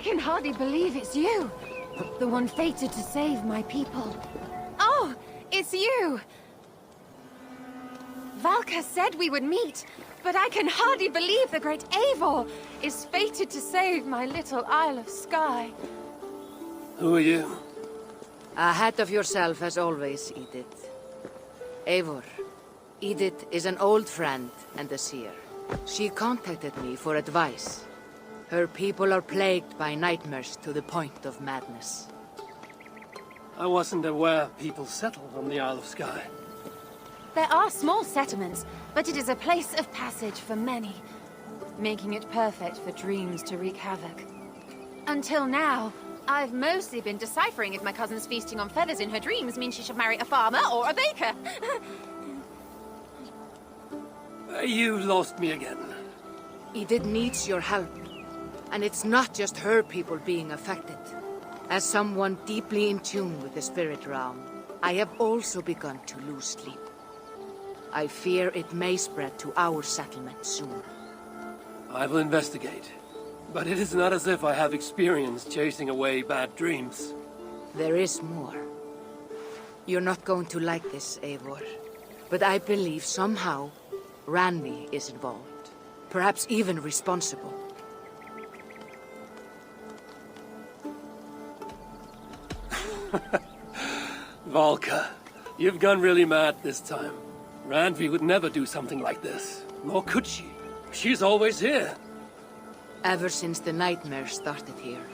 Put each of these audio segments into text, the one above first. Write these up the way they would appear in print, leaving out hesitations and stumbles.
can hardly believe it's you. The one fated to save my people. Oh, it's you! Valka said we would meet, but I can hardly believe the great Eivor is fated to save my little Isle of Skye. Who are you? Ahead of yourself as always, Edith. Eivor. Edith is an old friend and a seer. She contacted me for advice. Her people are plagued by nightmares to the point of madness. I wasn't aware people settled on the Isle of Skye. There are small settlements, but it is a place of passage for many, making it perfect for dreams to wreak havoc. Until now, I've mostly been deciphering if my cousin's feasting on feathers in her dreams means she should marry a farmer or a baker. You lost me again. Edith needs your help. And it's not just her people being affected. As someone deeply in tune with the spirit realm, I have also begun to lose sleep. I fear it may spread to our settlement soon. I will investigate. But it is not as if I have experience chasing away bad dreams. There is more. You're not going to like this, Eivor. But I believe somehow Randvi is involved. Perhaps even responsible. Valka, you've gone really mad this time. Randvi would never do something like this. Nor could she. She's always here. Ever since the nightmares started here,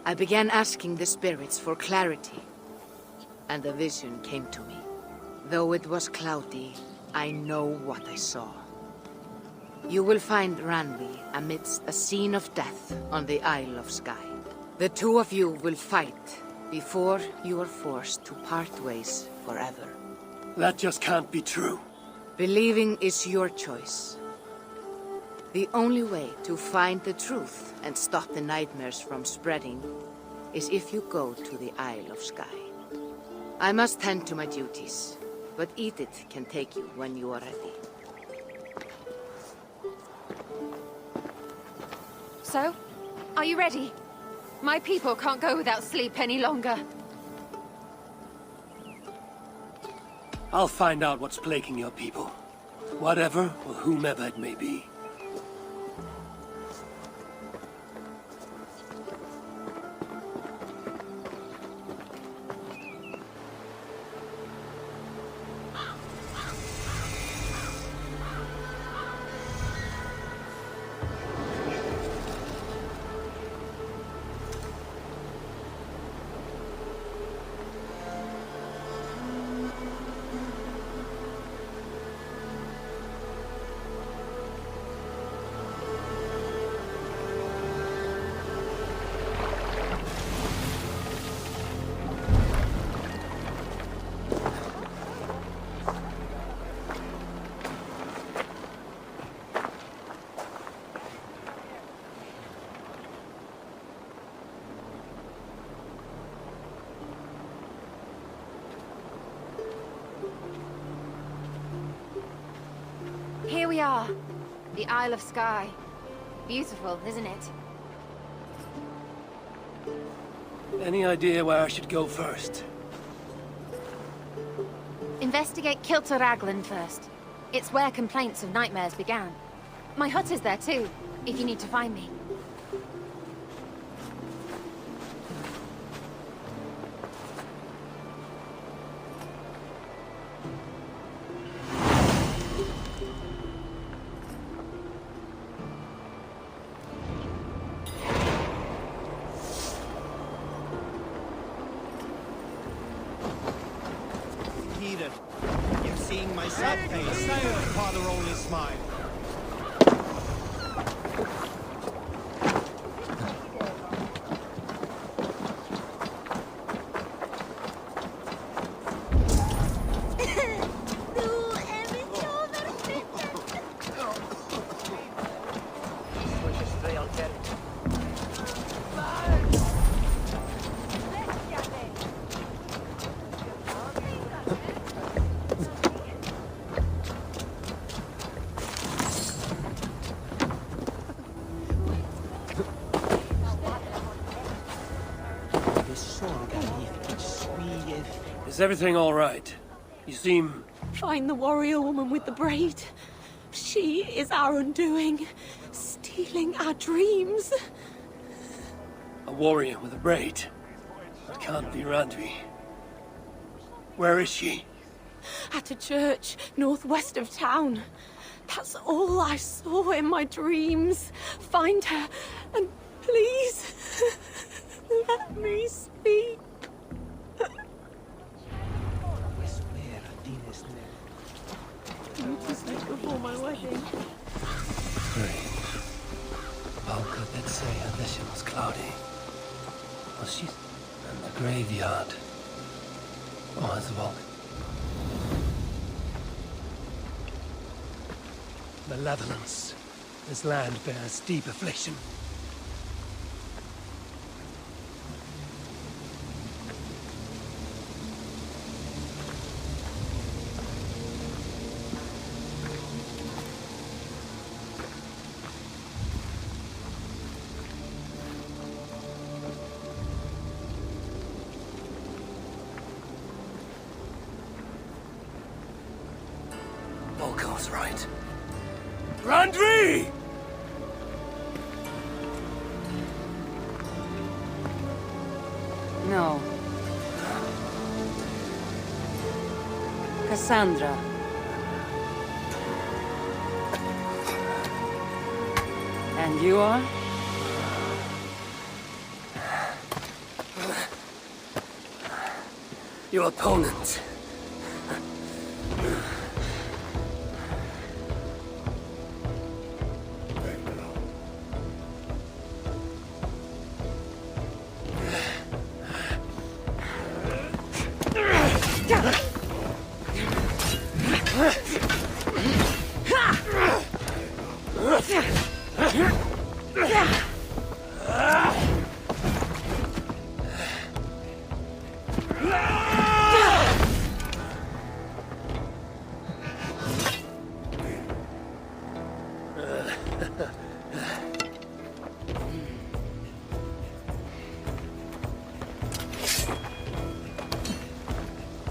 I began asking the spirits for clarity. And a vision came to me. Though it was cloudy, I know what I saw. You will find Randvi amidst a scene of death on the Isle of Skye. The two of you will fight before you are forced to part ways forever. That just can't be true. Believing is your choice. The only way to find the truth and stop the nightmares from spreading is if you go to the Isle of Skye. I must tend to my duties, but Edith can take you when you are ready. So, are you ready? My people can't go without sleep any longer. I'll find out what's plaguing your people. Whatever or whomever it may be. Here we are. The Isle of Skye. Beautiful, isn't it? Any idea where I should go first? Investigate Kilter Raglan first. It's where complaints of nightmares began. My hut is there too, if you need to find me. You've seen my sad face, Father only smile. everything all right? You seem... Find the warrior woman with the braid. She is our undoing, stealing our dreams. a warrior with a braid. That can't be Randvi. Where is she? At a church northwest of town. That's all I saw in my dreams. Find her, and please, let me speak. I need to speak before my wedding. Valka did say her vision was cloudy. Was she in the graveyard? Oh, it's Valka. Malevolence. This land bears deep affliction. Volko's right. Randvi! No. Cassandra. And you are? Your opponent.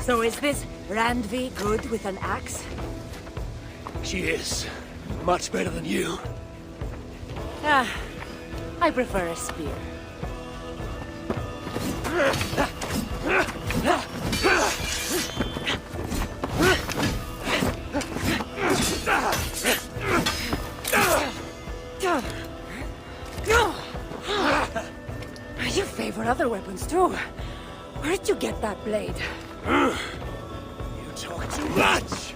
So is this Randvi good with an axe? She is. Much better than you. Ah, I prefer a spear. You favor other weapons too. Where'd you get that blade? You talk too much!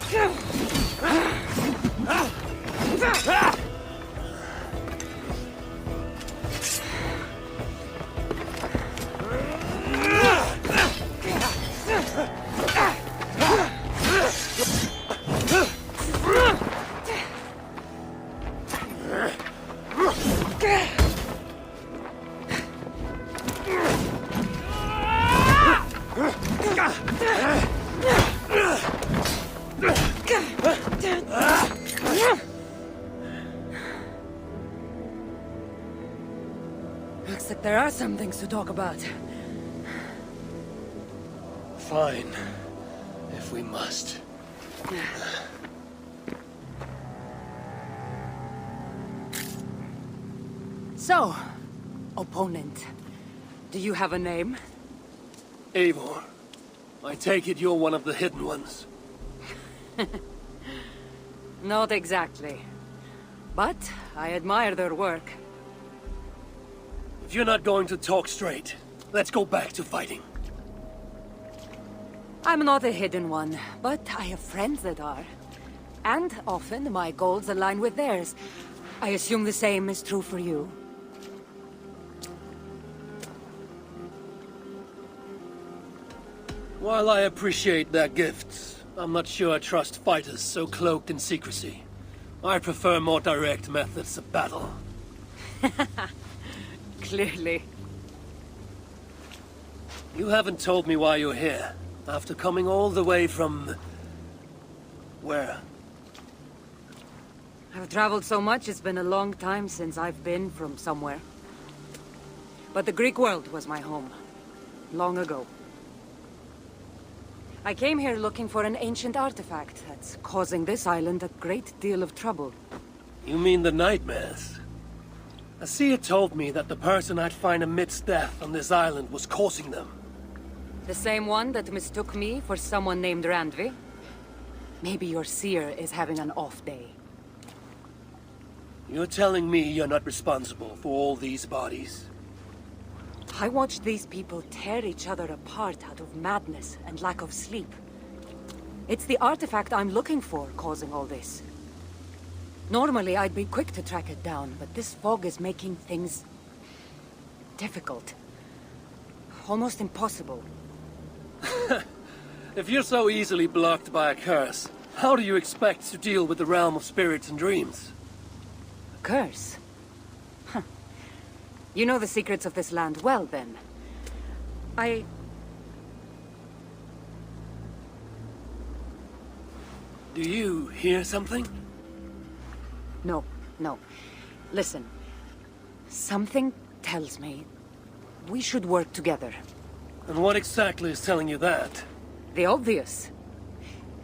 Looks like there are some things to talk about. Fine. If we must. So, opponent, do you have a name? Eivor, I take it you're one of the hidden ones. Not exactly. But I admire their work. If you're not going to talk straight, let's go back to fighting. I'm not a hidden one, but I have friends that are. And often my goals align with theirs. I assume the same is true for you. While I appreciate their gifts, I'm not sure I trust fighters so cloaked in secrecy. I prefer more direct methods of battle. Clearly. You haven't told me why you're here, after coming all the way from... where? I've traveled so much, it's been a long time since I've been from somewhere. But the Greek world was my home. Long ago. I came here looking for an ancient artifact that's causing this island a great deal of trouble. You mean the nightmares? A seer told me that the person I'd find amidst death on this island was causing them. The same one that mistook me for someone named Randvi? Maybe your seer is having an off day. You're telling me you're not responsible for all these bodies? I watched these people tear each other apart out of madness and lack of sleep. It's the artifact I'm looking for causing all this. Normally, I'd be quick to track it down, but this fog is making things difficult. Almost impossible. If you're so easily blocked by a curse, how do you expect to deal with the realm of spirits and dreams? A curse? Huh. You know the secrets of this land well, then. Do you hear something? No. Listen. Something tells me we should work together. And what exactly is telling you that? The obvious.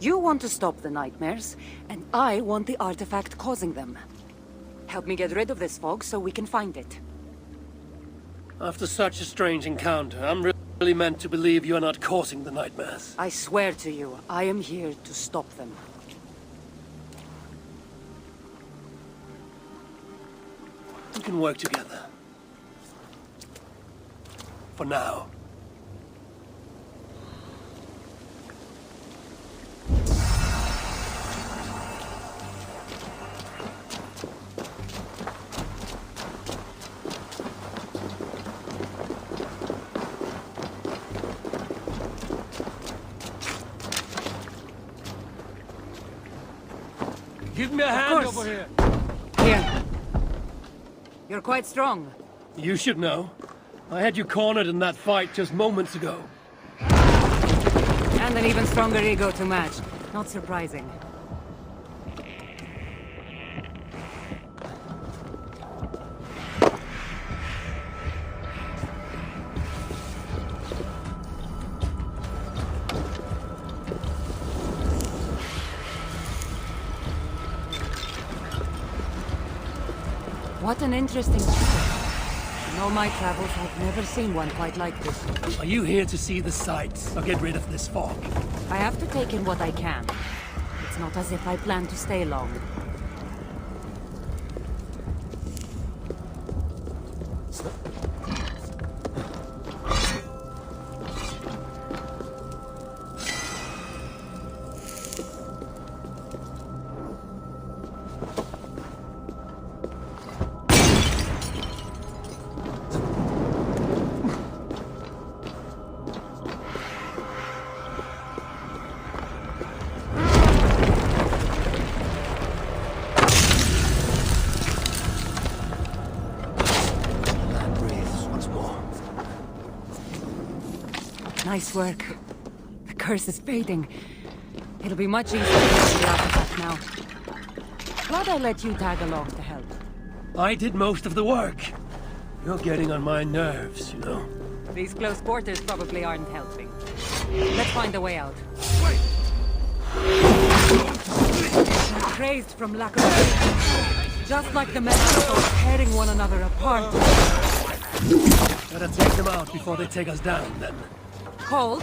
You want to stop the nightmares, and I want the artifact causing them. Help me get rid of this fog so we can find it. After such a strange encounter, I'm really meant to believe you're not causing the nightmares. I swear to you, I am here to stop them. We can work together. For now. Give me a hand over here. Here. You're quite strong. You should know. I had you cornered in that fight just moments ago. And an even stronger ego to match. Not surprising. What an interesting people. In all my travels, I've never seen one quite like this. Are you here to see the sights, or get rid of this fog? I have to take in what I can. It's not as if I plan to stay long. Nice work. The curse is fading. It'll be much easier to get the artifact now. Glad I let you tag along to help. I did most of the work. You're getting on my nerves, you know. These close quarters probably aren't helping. Let's find a way out. Wait! They're crazed from lack of sleep. Just like the men tearing one another apart. Better take them out before they take us down, then. Cold?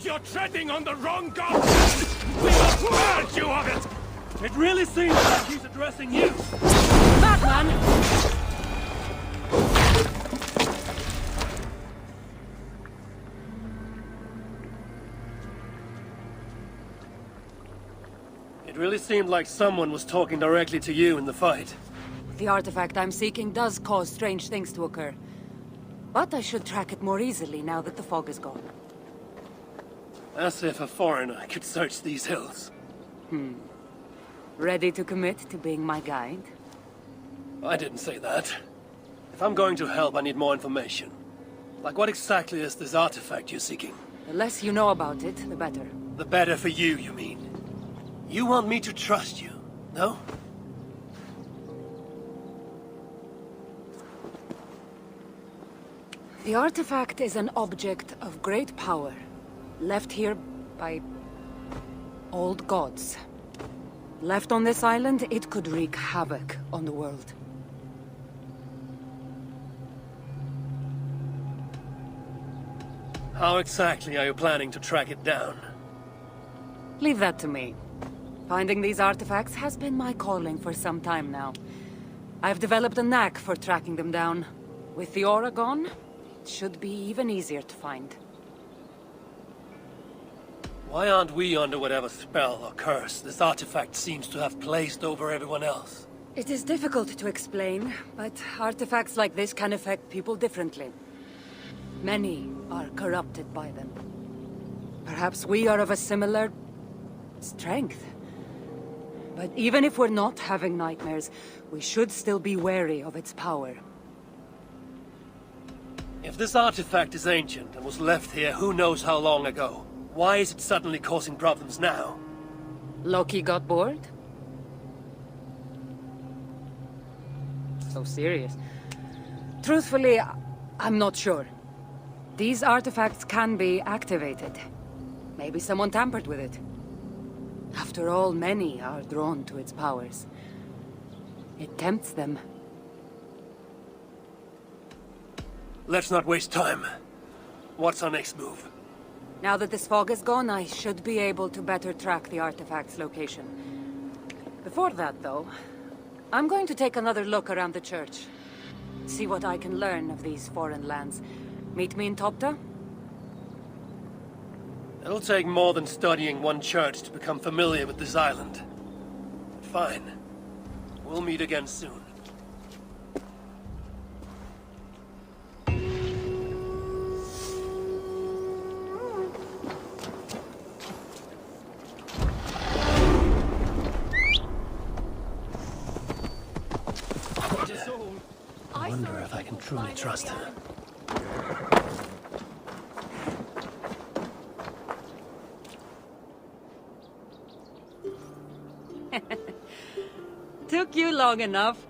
You're treading on the wrong gospel! We must purge you of it! It really seems like he's addressing you! Madman! It really seemed like someone was talking directly to you in the fight. The artifact I'm seeking does cause strange things to occur. But I should track it more easily now that the fog is gone. As if a foreigner could search these hills. Ready to commit to being my guide? I didn't say that. If I'm going to help, I need more information. Like what exactly is this artifact you're seeking? The less you know about it, the better. The better for you, you mean? You want me to trust you, no? The artifact is an object of great power, left here by old gods. Left on this island, it could wreak havoc on the world. How exactly are you planning to track it down? Leave that to me. Finding these artifacts has been my calling for some time now. I've developed a knack for tracking them down. With the aura gone, it should be even easier to find. Why aren't we under whatever spell or curse this artifact seems to have placed over everyone else? It is difficult to explain, but artifacts like this can affect people differently. Many are corrupted by them. Perhaps we are of a similar strength. But even if we're not having nightmares, we should still be wary of its power. If this artifact is ancient and was left here who knows how long ago, why is it suddenly causing problems now? Loki got bored? So serious. Truthfully, I'm not sure. These artifacts can be activated. Maybe someone tampered with it. After all, many are drawn to its powers. It tempts them. Let's not waste time. What's our next move? Now that this fog is gone, I should be able to better track the artifact's location. Before that, though, I'm going to take another look around the church. See what I can learn of these foreign lands. Meet me in Topta? It'll take more than studying one church to become familiar with this island. Fine. We'll meet again soon. I wonder if I can truly trust her. Took you long enough.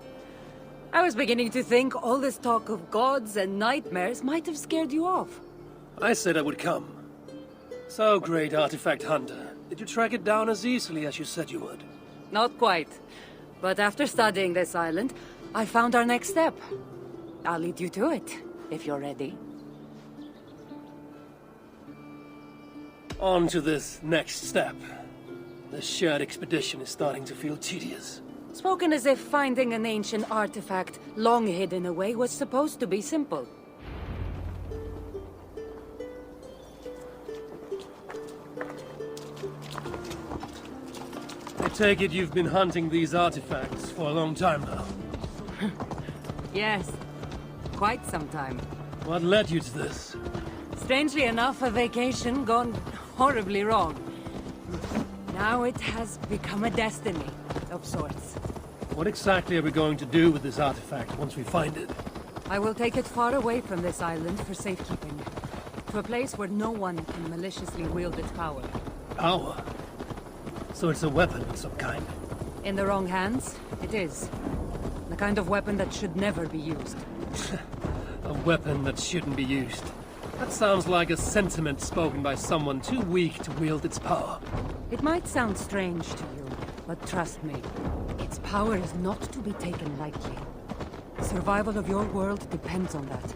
I was beginning to think all this talk of gods and nightmares might have scared you off. I said I would come. So, great artifact hunter, did you track it down as easily as you said you would? Not quite. But after studying this island, I found our next step. I'll lead you to it, if you're ready. On to this next step. This shared expedition is starting to feel tedious. Spoken as if finding an ancient artifact, long hidden away, was supposed to be simple. I take it you've been hunting these artifacts for a long time now. Yes, quite some time. What led you to this? Strangely enough, a vacation gone horribly wrong. Now it has become a destiny, of sorts. What exactly are we going to do with this artifact once we find it? I will take it far away from this island for safekeeping. To a place where no one can maliciously wield its power. Power? So it's a weapon of some kind? In the wrong hands, it is. The kind of weapon that should never be used. A weapon that shouldn't be used. That sounds like a sentiment spoken by someone too weak to wield its power. It might sound strange to you, but trust me, its power is not to be taken lightly. The survival of your world depends on that.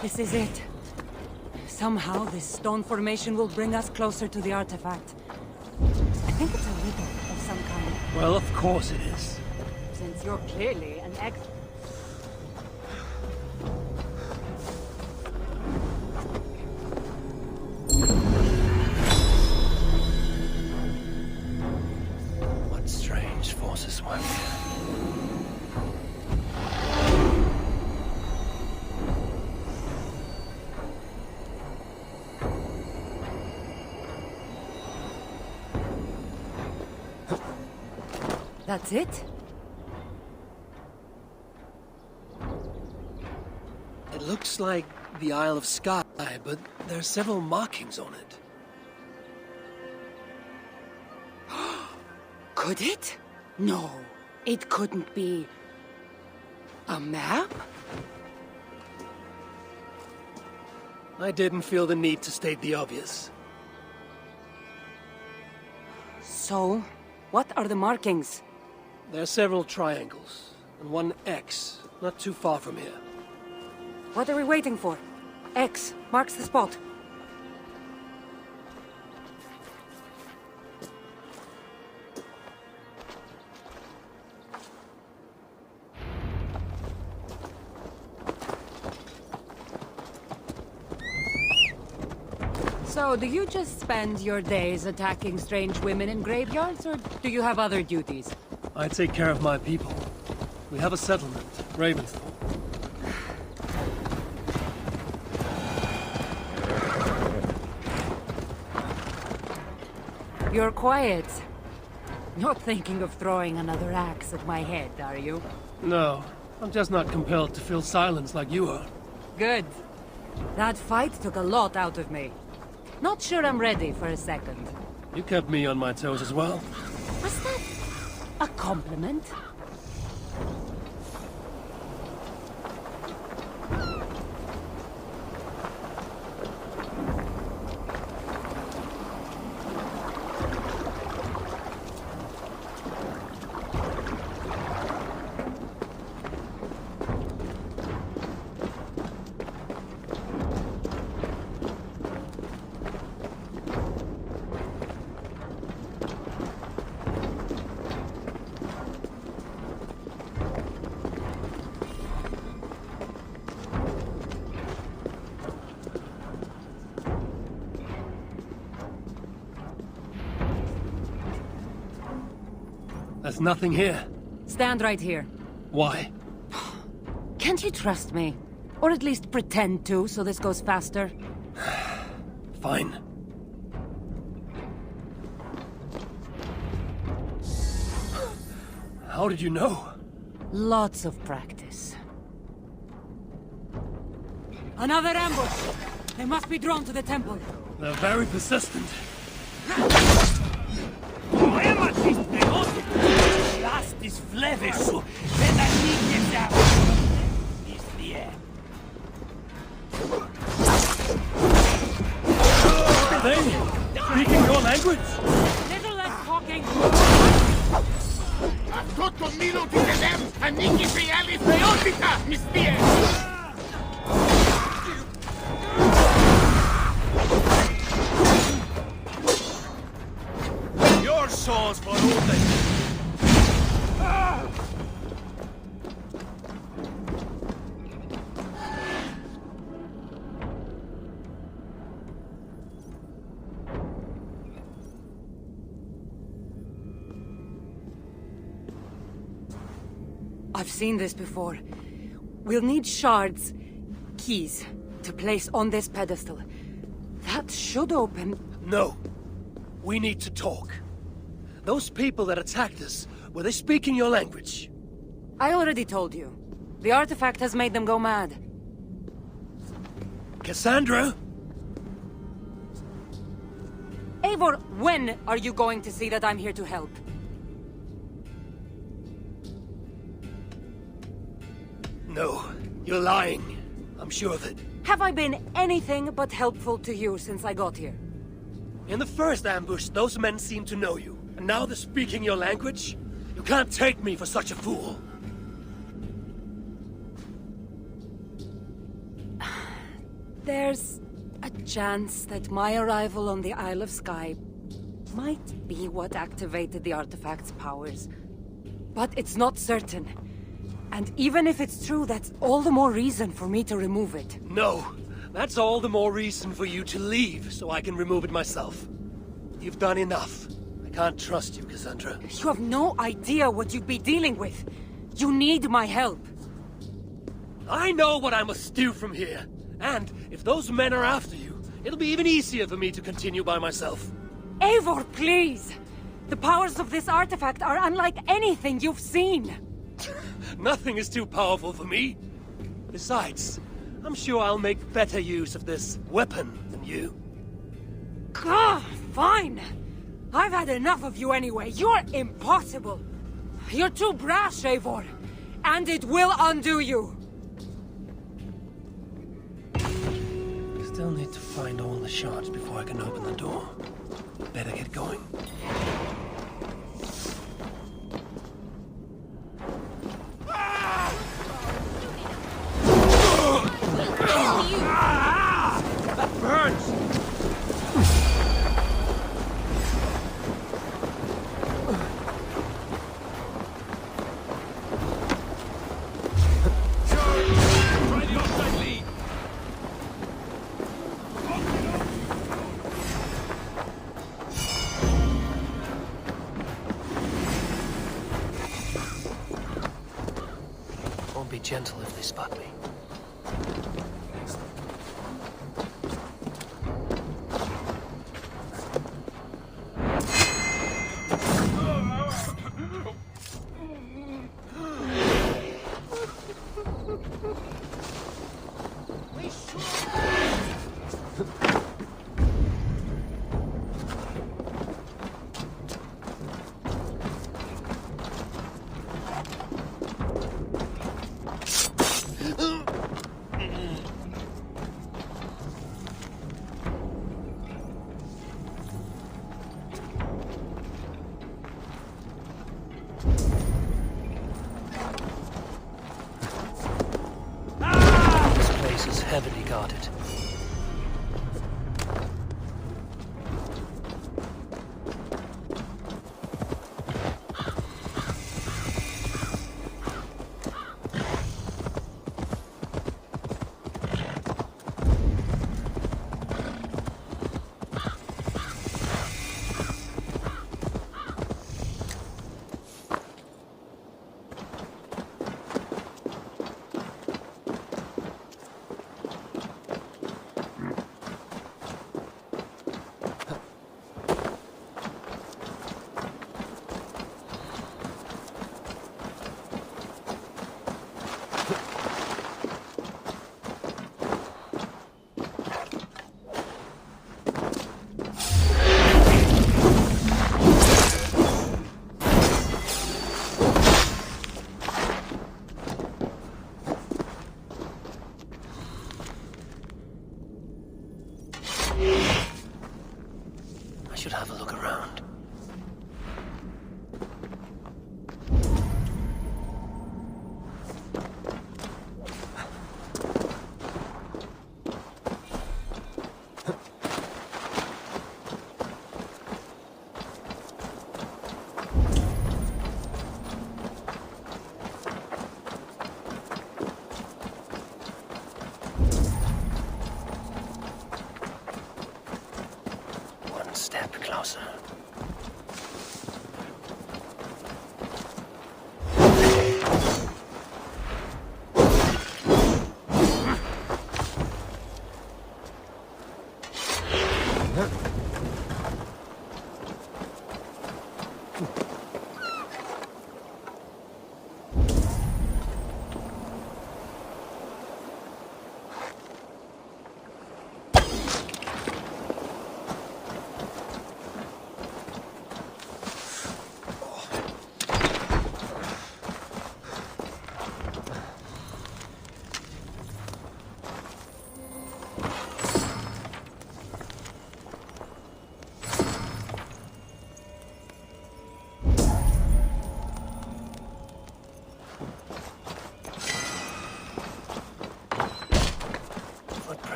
This is it. Somehow, this stone formation will bring us closer to the artifact. I think it's a riddle of some kind. Well, of course it is. Since you're clearly an ex... What strange forces work here? That's it? looks like the Isle of Skye, but there are several markings on it. Could it? No, it couldn't be. A map? I didn't feel the need to state the obvious. So, what are the markings? There are several triangles, and one X, not too far from here. What are we waiting for? X marks the spot. So, do you just spend your days attacking strange women in graveyards, or do you have other duties? I take care of my people. We have a settlement, Ravensthorpe. You're quiet. Not thinking of throwing another axe at my head, are you? No, I'm just not compelled to fill silence like you are. Good. That fight took a lot out of me. Not sure I'm ready for a second. You kept me on my toes as well. Was that a compliment? There's nothing here. Stand right here. Why? Can't you trust me? Or at least pretend to, so this goes faster? Fine. How did you know? Lots of practice. Another ambush! They must be drawn to the temple. They're very persistent. They speaking your language? Little less talking! Toto Milo Tidelem, Aniki Fealis Feotica, Mistie! Your souls for Odin! I've seen this before. We'll need shards, keys, to place on this pedestal. That should open... No. We need to talk. Those people that attacked us, were they speaking your language? I already told you. The artifact has made them go mad. Cassandra? Eivor, when are you going to see that I'm here to help? No, you're lying. I'm sure of it. Have I been anything but helpful to you since I got here? In the first ambush, those men seemed to know you. And now they're speaking your language? You can't take me for such a fool. There's a chance that my arrival on the Isle of Skye might be what activated the artifact's powers. But it's not certain. And even if it's true, that's all the more reason for me to remove it. No, that's all the more reason for you to leave, so I can remove it myself. You've done enough. I can't trust you, Cassandra. You have no idea what you'd be dealing with. You need my help. I know what I must do from here. And if those men are after you, it'll be even easier for me to continue by myself. Eivor, please! The powers of this artifact are unlike anything you've seen. Nothing is too powerful for me. Besides, I'm sure I'll make better use of this weapon than you. God, fine. I've had enough of you anyway. You're impossible. You're too brash, Eivor. And it will undo you. Still need to find all the shards before I can open the door. Better get going. That burns! Try the offside lead! Won't be gentle if they spot me. Heavily guarded. Should have a look around. Step closer.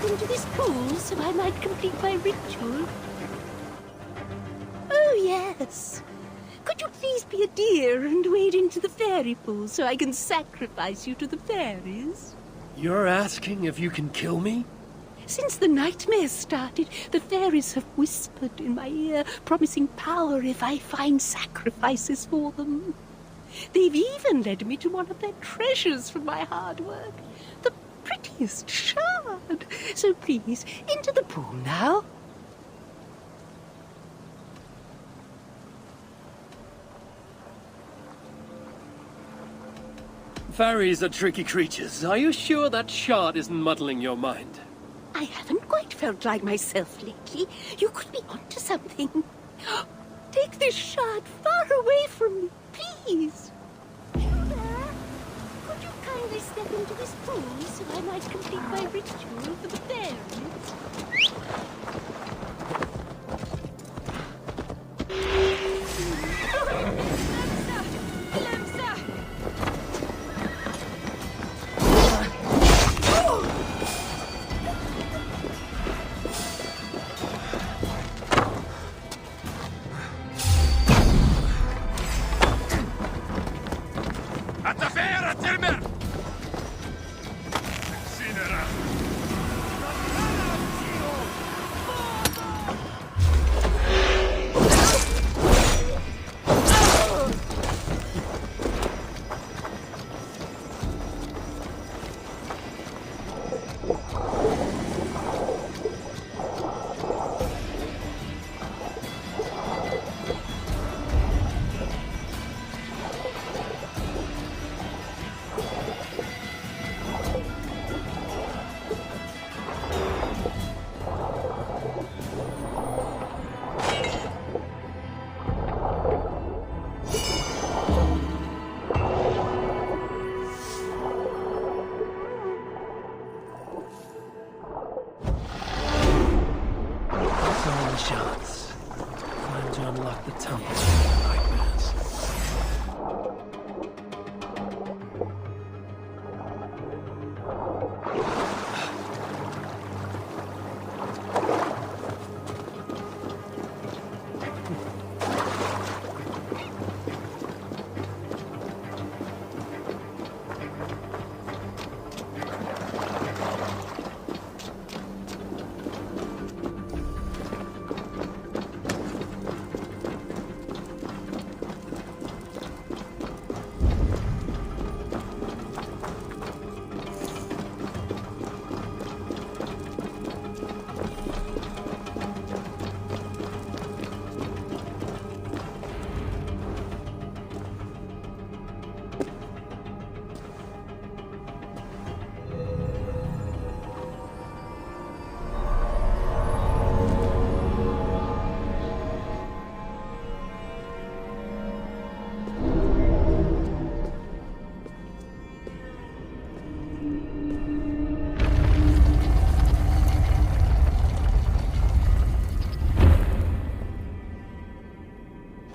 step into this pool so I might complete my ritual? Oh, yes. Could you please be a dear and wade into the fairy pool so I can sacrifice you to the fairies? You're asking if you can kill me? Since the nightmares started, the fairies have whispered in my ear, promising power if I find sacrifices for them. They've even led me to one of their treasures from my hard work, the prettiest shard. So please, into the pool now. Fairies are tricky creatures. Are you sure that shard isn't muddling your mind? I haven't quite felt like myself lately. You could be onto something. Take this shard far away from me, please. You there? Could you kindly step into this pool so I might complete my ritual for the fairies?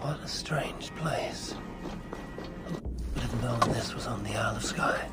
What a strange place. I would have known this was on the Isle of Skye.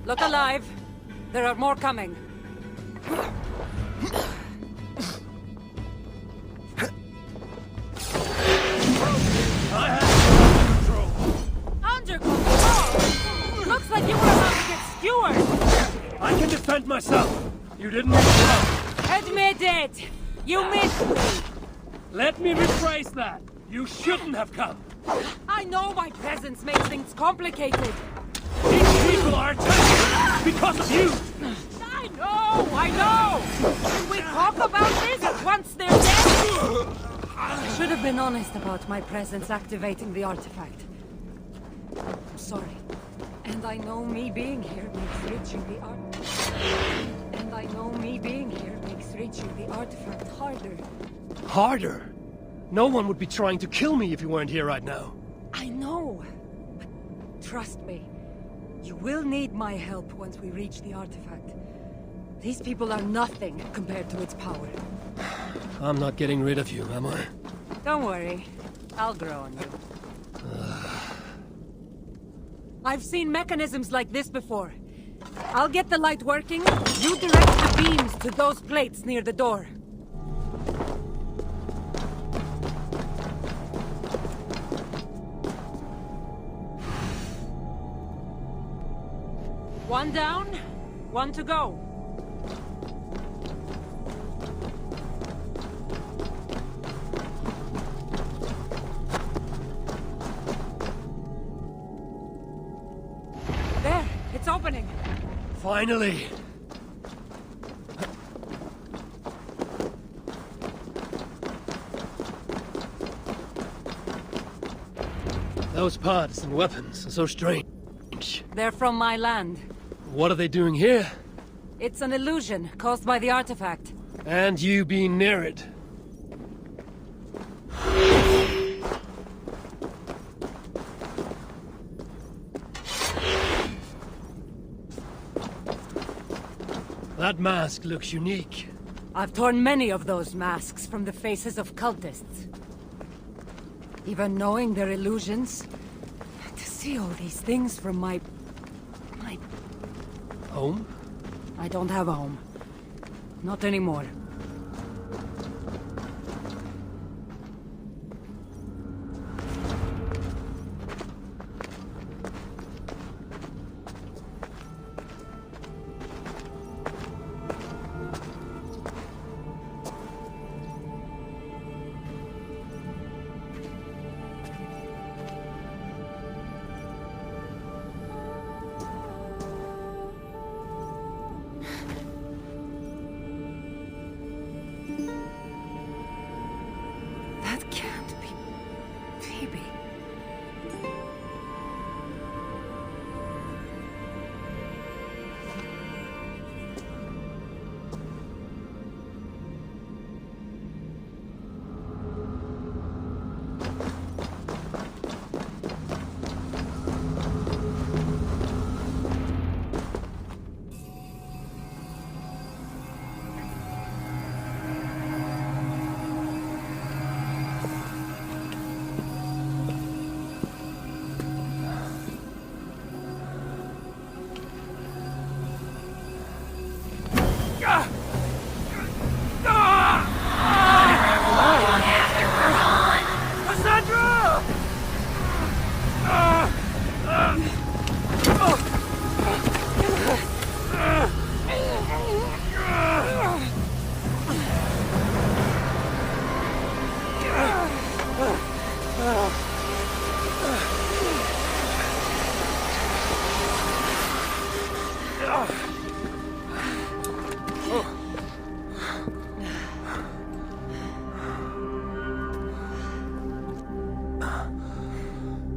Look alive. There are more coming. Under control! Looks like you were about to get skewered! I can defend myself! You didn't need help! Admit it! You missed me! Let me rephrase that! You shouldn't have come! I know my presence makes things complicated! These people are attacking because of you! I know! Can we talk about this once they're dead? I should have been honest about my presence activating the artifact. I'm sorry. And I know me being here makes reaching the artifact harder. Harder? No one would be trying to kill me if you weren't here right now. I know. But trust me. You will need my help once we reach the artifact. These people are nothing compared to its power. I'm not getting rid of you, am I? Don't worry. I'll grow on you. I've seen mechanisms like this before. I'll get the light working. You direct the beams to those plates near the door. One down, one to go. There, it's opening. Finally! Those pods and weapons are so strange. They're from my land. What are they doing here? It's an illusion caused by the artifact. And you being near it. That mask looks unique. I've torn many of those masks from the faces of cultists. Even knowing they're illusions, to see all these things from my Home? I don't have a home. Not anymore.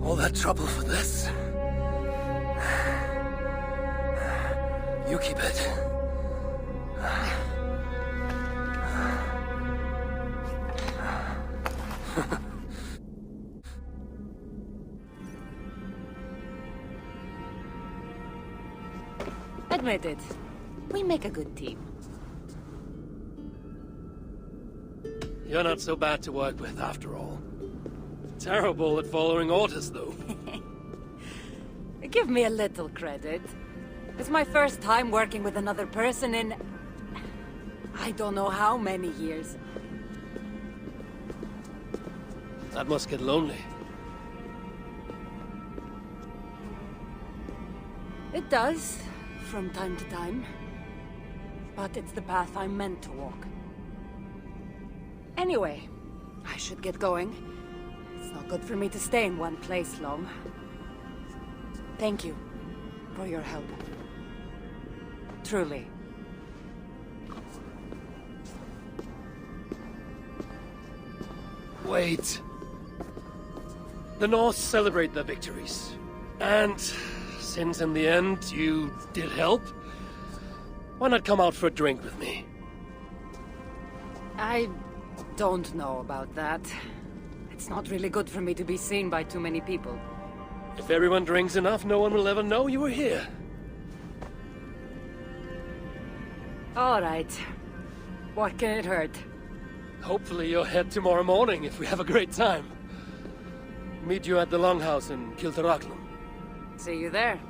All that trouble for this? You keep it. Admit it. We make a good team. You're not so bad to work with, after all. Terrible at following orders, though. Give me a little credit. It's my first time working with another person in... I don't know how many years. That must get lonely. It does, from time to time. But it's the path I'm meant to walk. Anyway, I should get going. It's not good for me to stay in one place long. Thank you for your help. Truly. Wait. The North celebrate their victories. And since in the end you did help, why not come out for a drink with me? I don't know about that. It's not really good for me to be seen by too many people. If everyone drinks enough, no one will ever know you were here. All right. What can it hurt? Hopefully you'll head tomorrow morning if we have a great time. Meet you at the Longhouse in Kiltarachlan. See you there.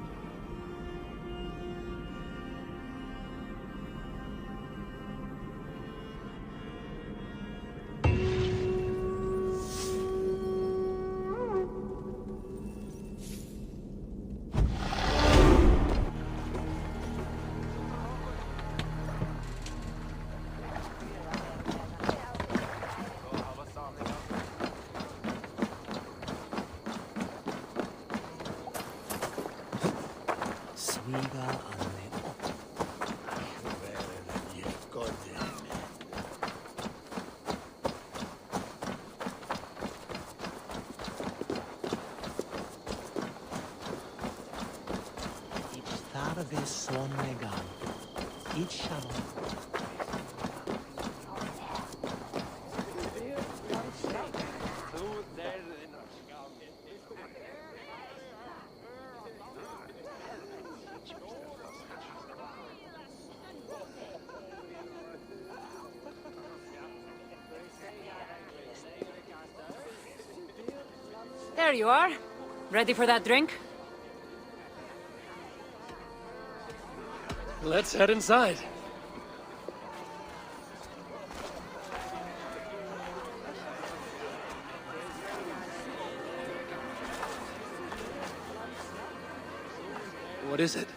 There you are. Ready for that drink? Let's head inside. What is it?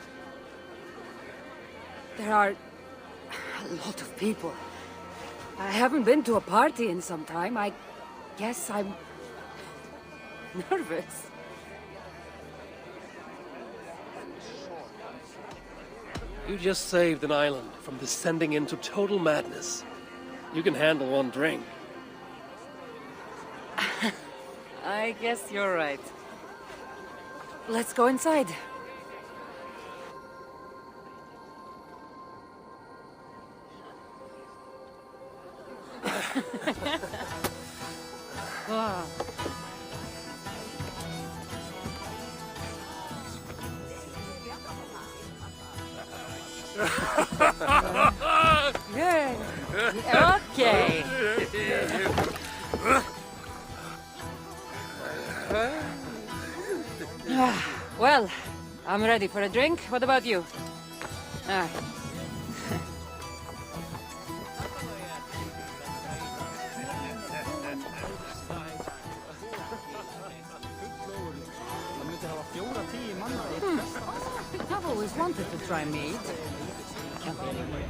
There are a lot of people. I haven't been to a party in some time. I guess I'm nervous. You just saved an island from descending into total madness. You can handle one drink. I guess you're right. Let's go inside. Wow. Good. Okay. Well, I'm ready for a drink. What about you? I've always wanted to try meat. Can't be anywhere.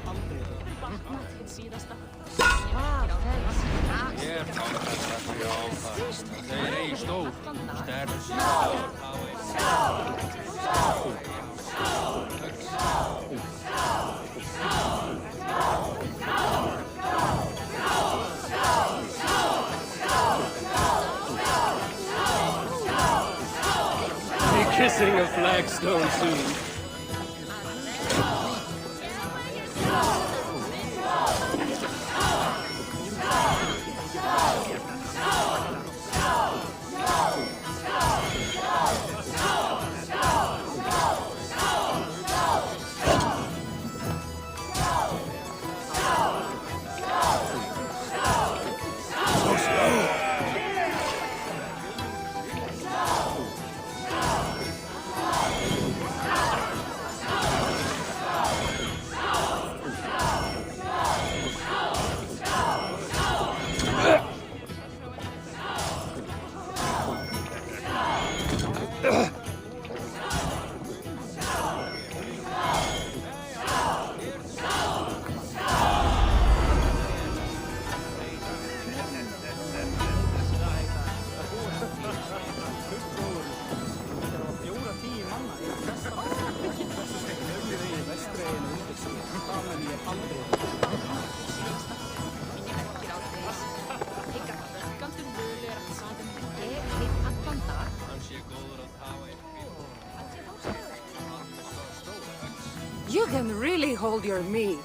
Be kissing a flagstone soon. hold your mead.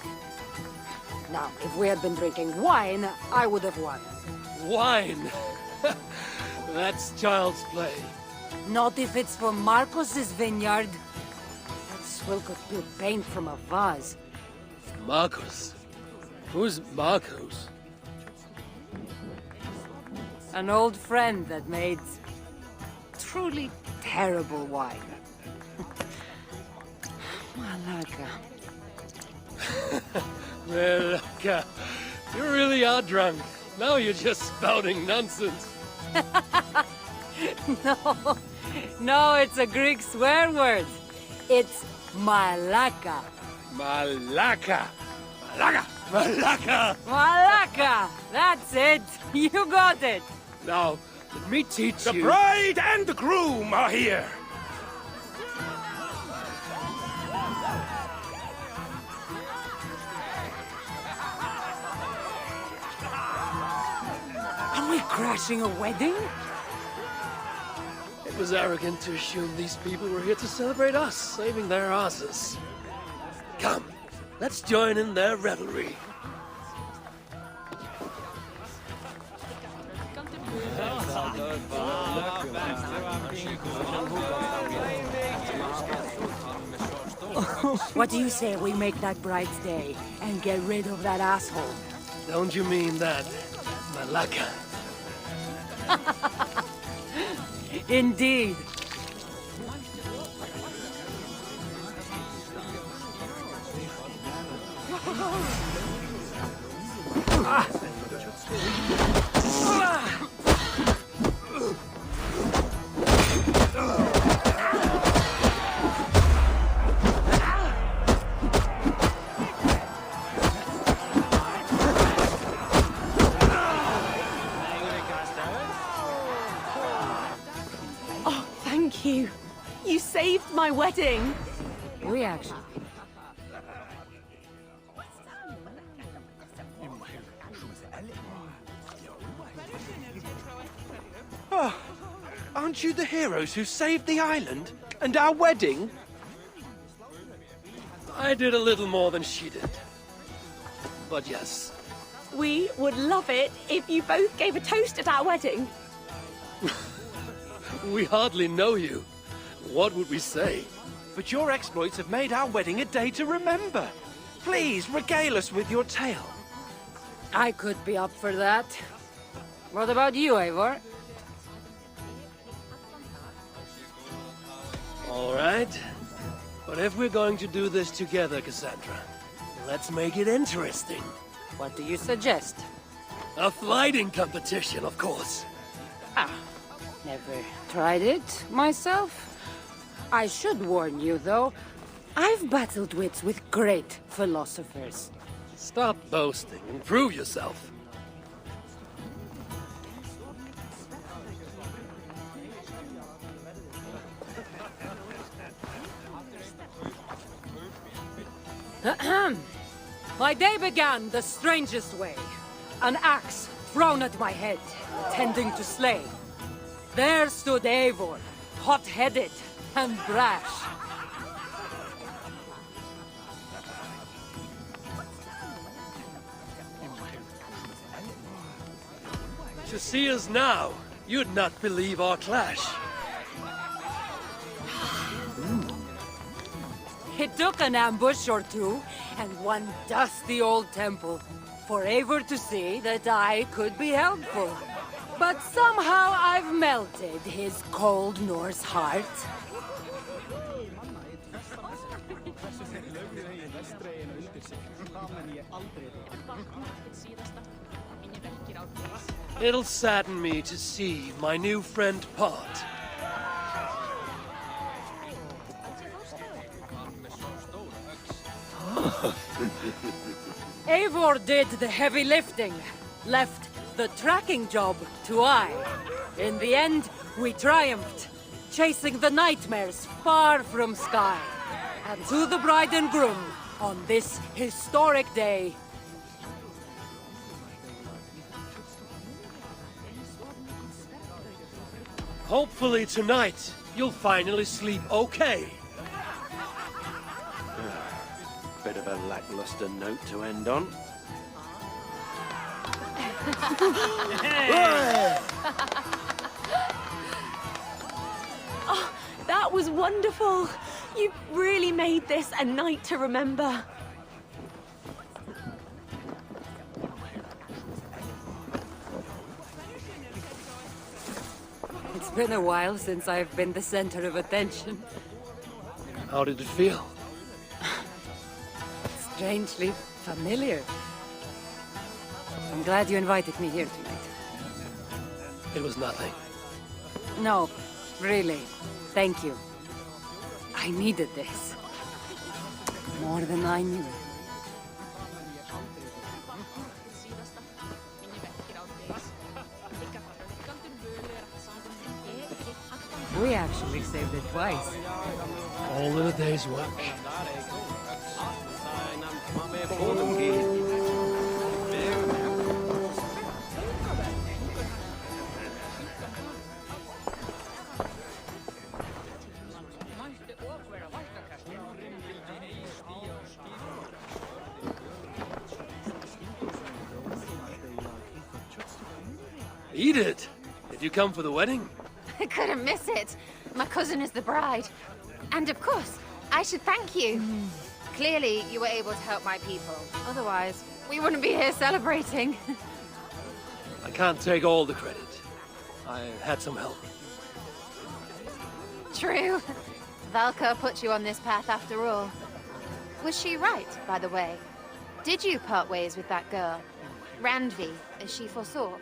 Now, if we had been drinking wine, I would have won. Wine? That's child's play. Not if it's from Marcos's vineyard. That swill could spill paint from a vase. Marcos? Who's Marcos? An old friend that made truly terrible wine. Malaga. Well, you really are drunk. Now you're just spouting nonsense. No, it's a Greek swear word. It's malaka. Malaka. Malaka. Malaka. Malaka! That's it! You got it! Now, let me teach you. The bride and the groom are here. Are we crashing a wedding? It was arrogant to assume these people were here to celebrate us, saving their asses. Come, let's join in their revelry. What do you say we make that bride's day and get rid of that asshole? Don't you mean that, Malaka? Indeed. Thank you. You saved my wedding. Reaction. Aren't you the heroes who saved the island and our wedding? I did a little more than she did. But yes. We would love it if you both gave a toast at our wedding. We hardly know you. What would we say? But your exploits have made our wedding a day to remember. Please, regale us with your tale. I could be up for that. What about you, Eivor? All right. But if we're going to do this together, Cassandra, let's make it interesting. What do you suggest? A flighting competition, of course. Never tried it myself. I should warn you, though. I've battled wits with great philosophers. Stop boasting and prove yourself. My day began the strangest way. An axe thrown at my head, intending to slay. There stood Eivor, hot-headed and brash. To see us now, you'd not believe our clash. It took an ambush or two, and one dusty old temple, for Eivor to see that I could be helpful. But somehow I've melted his cold Norse heart. It'll sadden me to see my new friend part. Eivor did the heavy lifting, left the tracking job to I. In the end, we triumphed, chasing the nightmares far from Sky. And to the bride and groom, on this historic day, Hopefully tonight, you'll finally sleep okay. Better of a lackluster note to end on. Oh, that was wonderful. You really made this a night to remember. It's been a while since I've been the center of attention. How did it feel? Strangely familiar. I'm glad you invited me here tonight. It was nothing. No, really. Thank you. I needed this. More than I knew. We actually saved it twice. All in a day's work. Eat it! Did you come for the wedding? I couldn't miss it. My cousin is the bride. And of course, I should thank you. Clearly, you were able to help my people. Otherwise, we wouldn't be here celebrating. I can't take all the credit. I had some help. True. Valka put you on this path after all. Was she right, by the way? Did you part ways with that girl? Randvi, as she foresaw?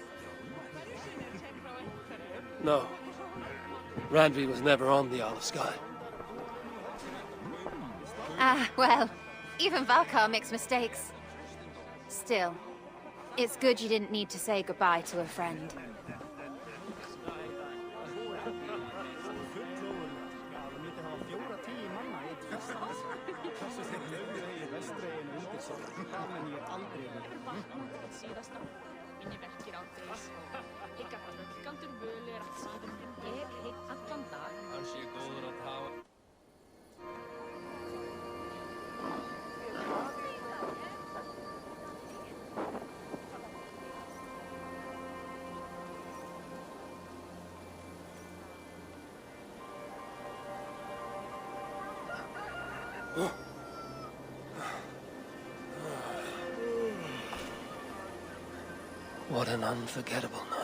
No. Randvi was never on the Isle of Skye. Ah, well, even Valkar makes mistakes. Still, it's good you didn't need to say goodbye to a friend. What an unforgettable night.